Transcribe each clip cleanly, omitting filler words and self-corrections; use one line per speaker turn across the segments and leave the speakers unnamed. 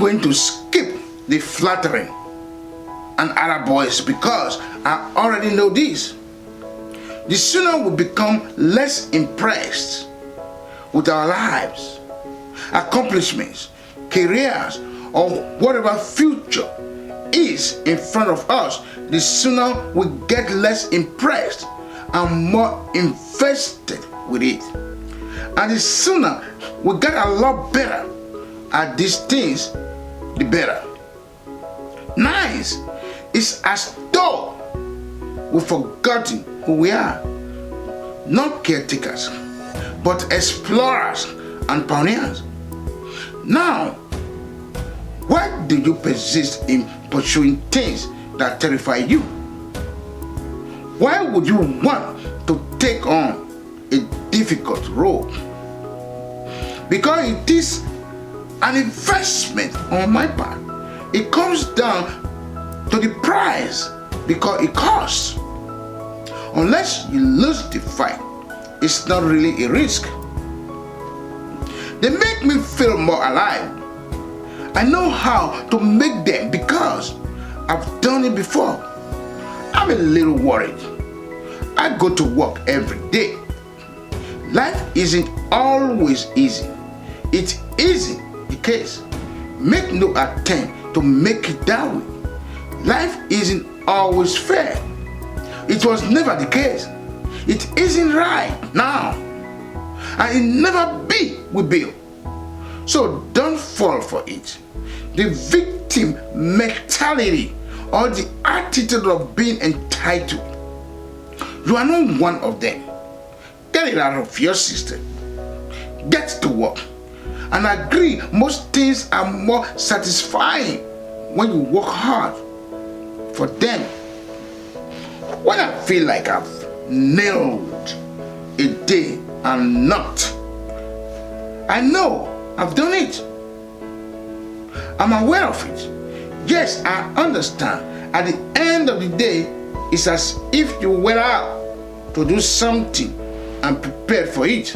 going to skip the flattering and other boys because I already know this. The sooner we become less impressed with our lives, accomplishments, careers, or whatever future is in front of us, the sooner we get less impressed and more invested with it. And the sooner we get a lot better at these things, the better. Nice. It's as though we've forgotten who we are. Not caretakers, but explorers and pioneers. Now, why do you persist in pursuing things that terrify you? Why would you want to take on a difficult role? Because it is an investment on my part. It comes down to the price because it costs. Unless you lose the fight, it's not really a risk. They make me feel more alive. I know how to make them because I've done it before. I'm a little worried. I go to work every day. Life isn't always easy. It isn't the case. Make no attempt to make it that way. Life isn't always fair. It was never the case. It isn't right now. And it never will be. So don't fall for it. The victim mentality or the attitude of being entitled. You are not one of them. Get it out of your system. Get to work. And agree, most things are more satisfying when you work hard for them. When I feel like I've nailed a day and not, I know I've done it. I'm aware of it. Yes, I understand. At the end of the day, it's as if you went out to do something and prepared for it.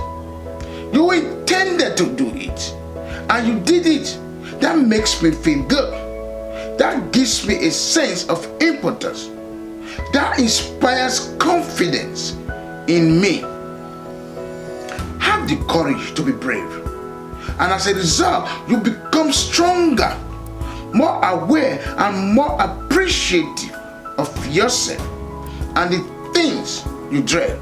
You intended to do it, and you did it. That makes me feel good. That gives me a sense of importance. That inspires confidence in me. Have the courage to be brave. And as a result, you become stronger, more aware, and more appreciative of yourself and the things you dread.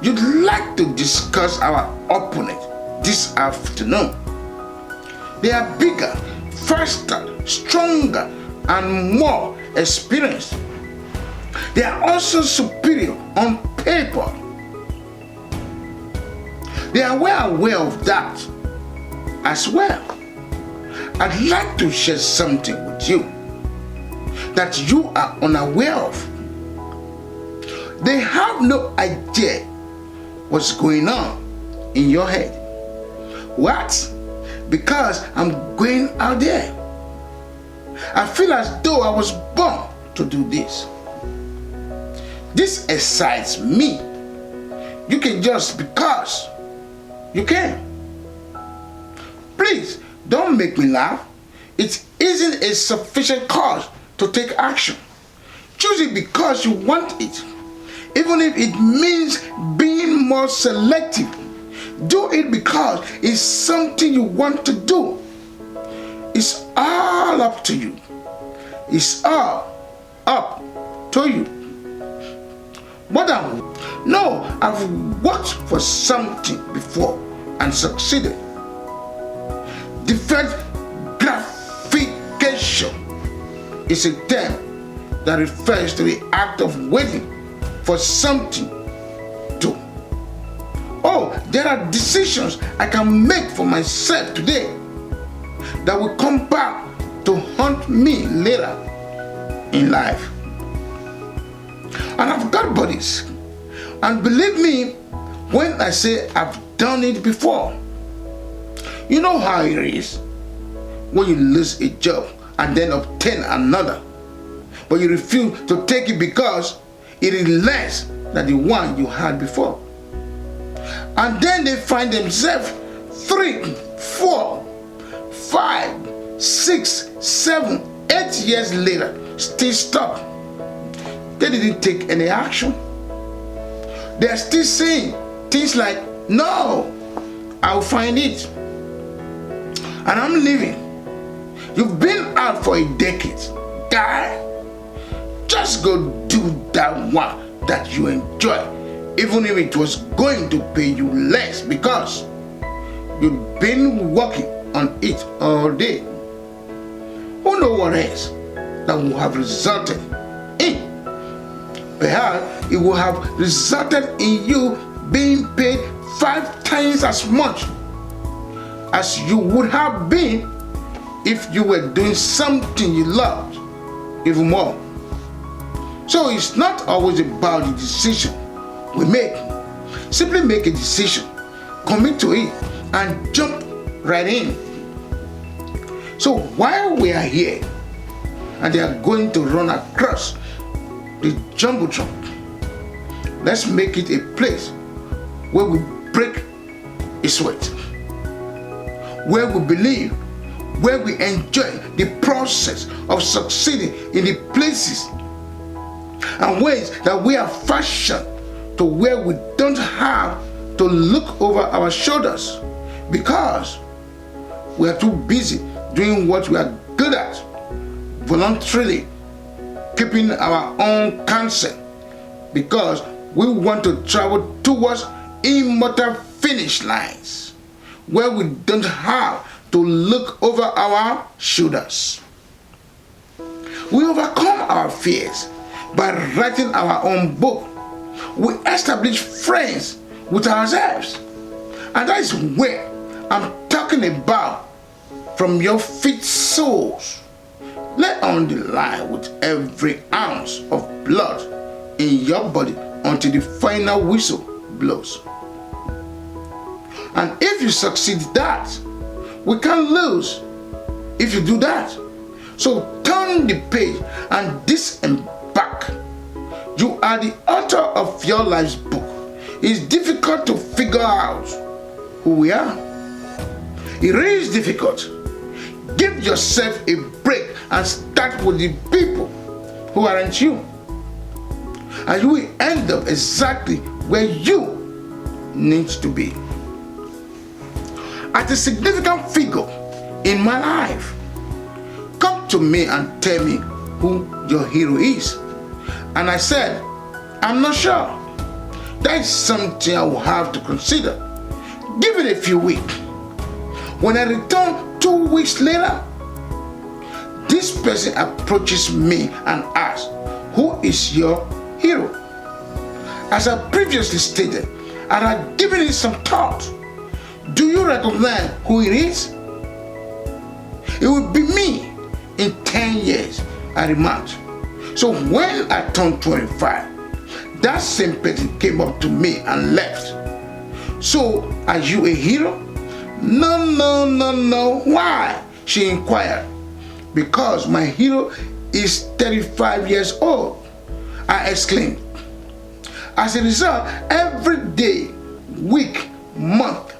You'd like to discuss our opponent this afternoon. They are bigger, faster, stronger, and more experienced. They are also superior on paper. They are well aware of that as well. I'd like to share something with you that you are unaware of. They have no idea what's going on in your head. What? Because I'm going out there. I feel as though I was born to do this. This excites me. You can just because you can. Please don't make me laugh. It isn't a sufficient cause to take action. Choose it because you want it. Even if it means being more selective. Do it because it's something you want to do. It's all up to you. It's all up to you. But no, I've worked for something before and succeeded. Deferred gratification is a term that refers to the act of waiting for something to. Oh, there are decisions I can make for myself today that will come back to haunt me later in life. And I've got buddies. And believe me when I say I've done it before. You know how it is when you lose a job and then obtain another. But you refuse to take it because it is less than the one you had before. And then they find themselves 3, 4, 5, 6, 7, 8 years later, still stuck. They didn't take any action. They are still saying things like, no, I'll find it. And I'm leaving. You've been out for a decade. Guy, just go do that one that you enjoy, even if it was going to pay you less, because you've been working on it all day. Who knows what else that will have resulted in? Perhaps it will have resulted in you being paid 5 times as much as you would have been if you were doing something you loved even more. So it's not always about the decision we make. Simply make a decision, commit to it, and jump right in. So while we are here and they are going to run across the jumbotron, let's make it a place where we break a sweat, where we believe, where we enjoy the process of succeeding in the places and ways that we are fashioned to where we don't have to look over our shoulders because we are too busy doing what we are good at, voluntarily keeping our own counsel, because we want to travel towards immortal finish lines where we don't have to look over our shoulders. We overcome our fears by writing our own book. We establish friends with ourselves. And that is where I'm talking about, from your feet soles, lay on the line with every ounce of blood in your body until the final whistle blows. And if you succeed that, we can't lose if you do that. So turn the page and disembark. You are the author of your life's book. It's difficult to figure out who we are. It is difficult. Give yourself a break and start with the people who aren't you. And you will end up exactly where you need to be. At a significant figure in my life, come to me and tell me who your hero is. And I said, I'm not sure. That is something I will have to consider. Give it a few weeks. When I return 2 weeks later, this person approaches me and asks, who is your hero? As I previously stated, and I had given it some thought. Do you recognize who it is? It will be me in 10 years, I remarked. So when I turned 25, that same person came up to me and left. So are you a hero? No. Why? She inquired. Because my hero is 35 years old, I exclaimed. As a result, every day, week, month,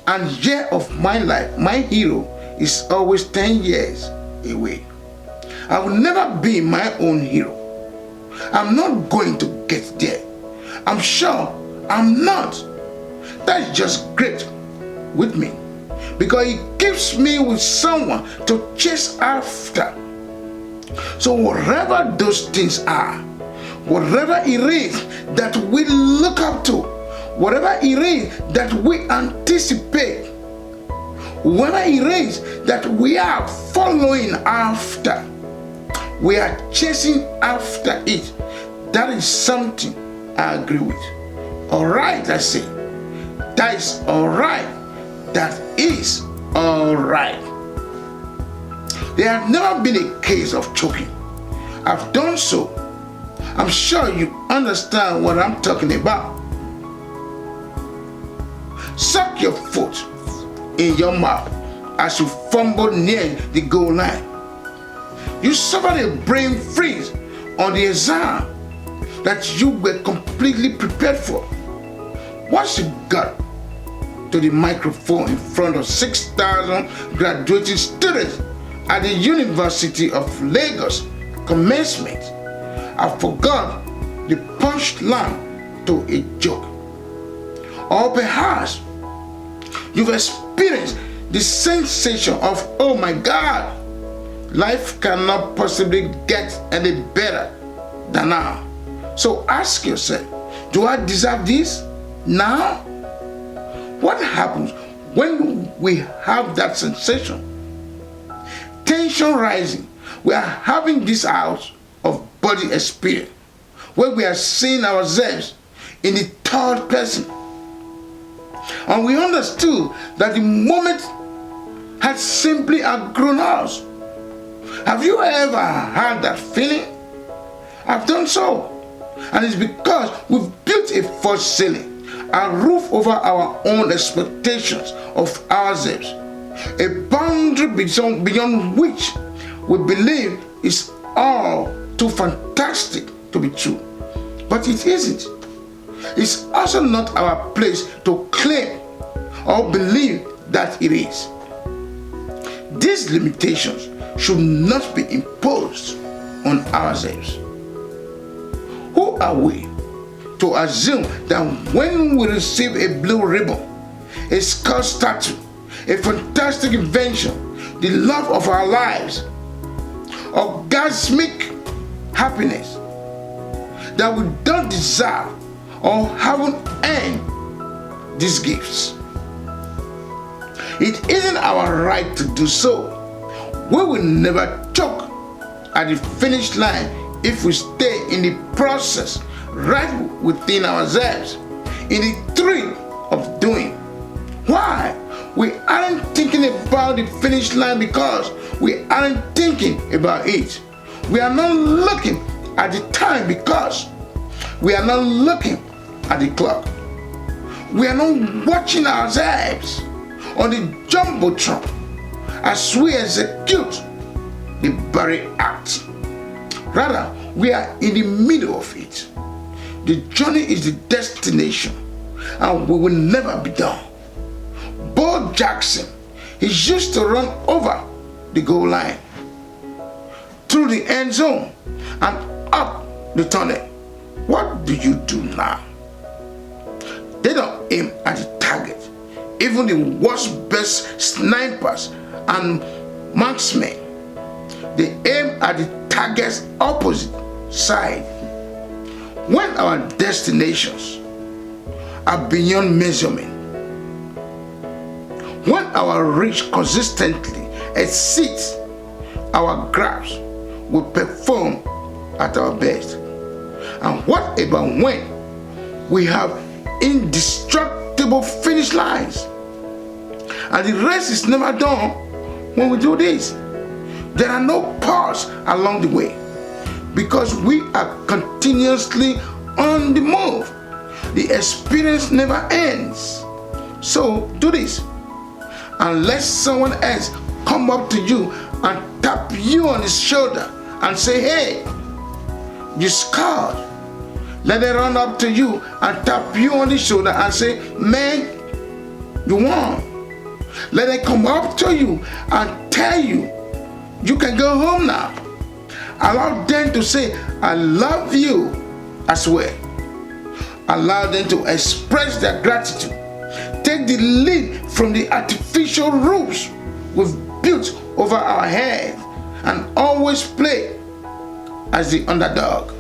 and year of my life, my hero is always 10 years away. I will never be my own hero. I'm not going to get there. I'm sure I'm not. That's just great with me, because it keeps me with someone to chase after. So whatever those things are, whatever it is that we look up to, whatever it is that we anticipate, whatever it is that we are following after, we are chasing after it. That is something I agree with. Alright, I say. That is alright. That is alright. There has never been a case of choking. I've done so. I'm sure you understand what I'm talking about. Suck your foot in your mouth as you fumble near the goal line. You suffered a brain freeze on the exam that you were completely prepared for. Once you got to the microphone in front of 6,000 graduating students at the University of Lagos commencement, I forgot the punchline to a joke. Or perhaps you've experienced the sensation of, oh my God, life cannot possibly get any better than now. So ask yourself, do I deserve this now? What happens when we have that sensation? Tension rising. We are having this out of body experience where we are seeing ourselves in the third person. And we understood that the moment had simply outgrown us. Have you ever had that feeling? I've done so. And it's because we've built a false ceiling, a roof over our own expectations of ourselves, a boundary beyond which we believe is all too fantastic to be true. But it isn't. It's also not our place to claim or believe that it is. These limitations should not be imposed on ourselves. Who are we to assume that when we receive a blue ribbon, a skull statue, a fantastic invention, the love of our lives, orgasmic happiness, that we don't deserve or haven't earned these gifts? It isn't our right to do so. We will never choke at the finish line if we stay in the process right within ourselves, in the thrill of doing. Why? We aren't thinking about the finish line because we aren't thinking about it. We are not looking at the time because we are not looking at the clock. We are not watching ourselves on the jumbotron as we execute the very act. Rather, we are in the middle of it. The journey is the destination, and we will never be done. Bo Jackson, he used to run over the goal line, through the end zone, and up the tunnel. What do you do now? They don't aim at the target. Even the worst best snipers and marksmen, they aim at the target's opposite side. When our destinations are beyond measurement, when our reach consistently exceeds our grasp, we perform at our best. And what about when we have indestructible finish lines? And the race is never done when we do this. There are no pause along the way because we are continuously on the move. The experience never ends. So do this. Unless someone else come up to you and tap you on the shoulder and say, hey, you scored. Let them run up to you and tap you on the shoulder and say, man, you won. Let them come up to you and tell you, you can go home now. Allow them to say, I love you as well. Allow them to express their gratitude. Take the lead from the artificial roofs we've built over our head and always play as the underdog.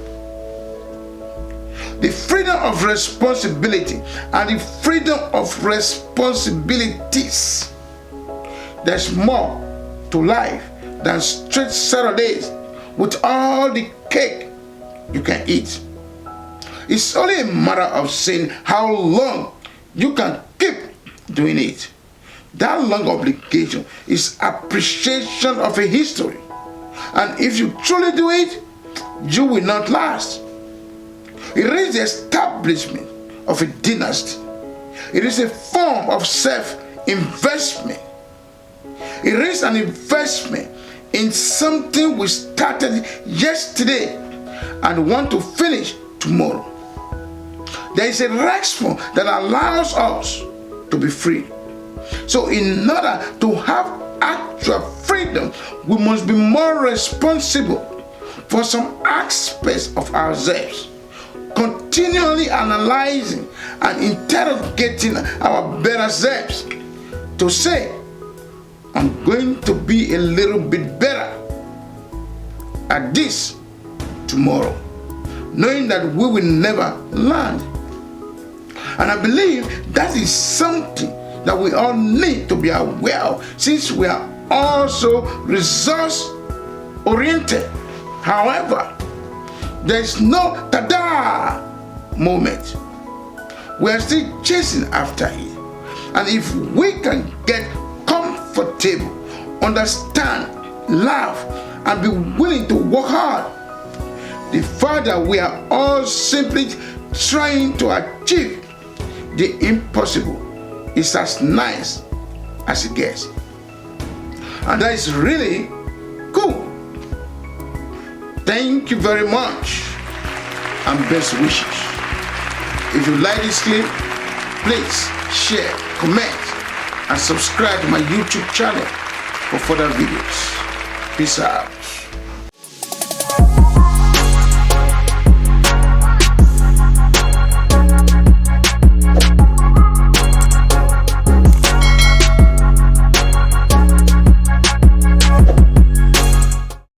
The freedom of responsibility and the freedom of responsibilities. There's more to life than straight Saturdays with all the cake you can eat. It's only a matter of saying how long you can keep doing it. That long obligation is appreciation of a history. And if you truly do it, you will not last. It is the establishment of a dynasty. It is a form of self-investment. It is an investment in something we started yesterday and want to finish tomorrow. There is a response that allows us to be free. So in order to have actual freedom, freedom, we must be more responsible for some aspects of ourselves, continually analyzing and interrogating our better selves to say, I'm going to be a little bit better at this tomorrow, knowing that we will never learn. And I believe that is something that we all need to be aware of, since we are also resource oriented. However, there is no tada moment. We are still chasing after it. And if we can get comfortable, understand, laugh, and be willing to work hard, the farther we are all simply trying to achieve the impossible is as nice as it gets. And that is really cool. Thank you very much and best wishes. If you like this clip, please share, comment, and subscribe to my YouTube channel for further videos. Peace out.